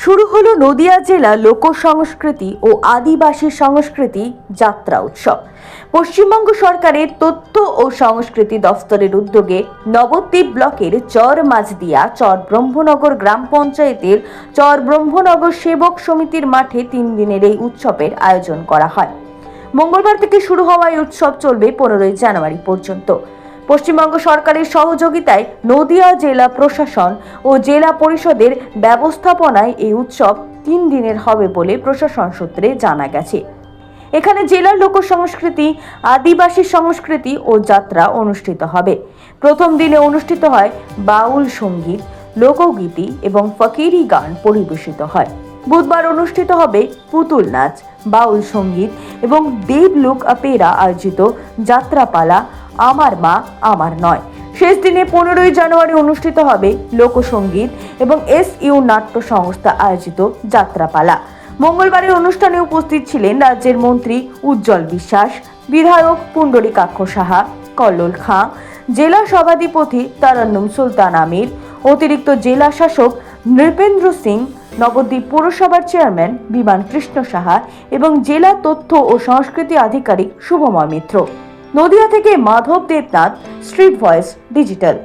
শুরু হলো নদিয়া জেলা লোক সংস্কৃতি ও আদিবাসী সংস্কৃতি যাত্রা উৎসব। পশ্চিমবঙ্গ সরকারের তথ্য ও সংস্কৃতি দফতরের উদ্যোগে নবদ্বীপ ব্লকের চর মাঝদিয়া চর ব্রহ্মনগর গ্রাম পঞ্চায়েতের চর ব্রহ্মনগর সেবক সমিতির মাঠে 3 দিনের এই উৎসবের আয়োজন করা হয়। মঙ্গলবার থেকে শুরু হওয়া এই উৎসব চলবে 15 জানুয়ারি পর্যন্ত। পশ্চিমবঙ্গ সরকারের সহযোগিতায় নদিয়া জেলা প্রশাসন ও জেলা পরিষদের ব্যবস্থাপনায় এই উৎসব 3 দিনের হবে বলে প্রশাসন সূত্রে জানা গেছে। এখানে জেলার লোক সংস্কৃতি, আদিবাসী সংস্কৃতি ও যাত্রা অনুষ্ঠিত হবে। প্রথম দিনে অনুষ্ঠিত হয় বাউল সঙ্গীত, লোকগীতি এবং ফকিরি গান পরিবেশিত হয়। বুধবার অনুষ্ঠিত হবে পুতুল নাচ, বাউল সঙ্গীত এবং দেবলোক অপেরা আয়োজিত যাত্রাপালা আমার মা আমার নয়। শেষ দিনে 15 জানুয়ারি অনুষ্ঠিত হবে লোকসঙ্গীত এবং SU নাট্য সংস্থা আয়োজিত যাত্রাপালা। মঙ্গলবারের অনুষ্ঠানে উপস্থিত ছিলেন রাজ্যের মন্ত্রী উজ্জ্বল বিশ্বাস, বিধায়ক পুণ্ডরীকাক্ষ সাহা, কল্লোল খাঁ, জেলা সভাধিপতি তারান্নুম সুলতান আমির, অতিরিক্ত জেলা শাসক নৃপেন্দ্র সিং, নবদ্বীপ পৌরসভার চেয়ারম্যান বিমান কৃষ্ণ সাহা এবং জেলা তথ্য ও সংস্কৃতি আধিকারিক শুভময় মিত্র। নদিয়া থেকে Madhab Debnath, Street Voice digital.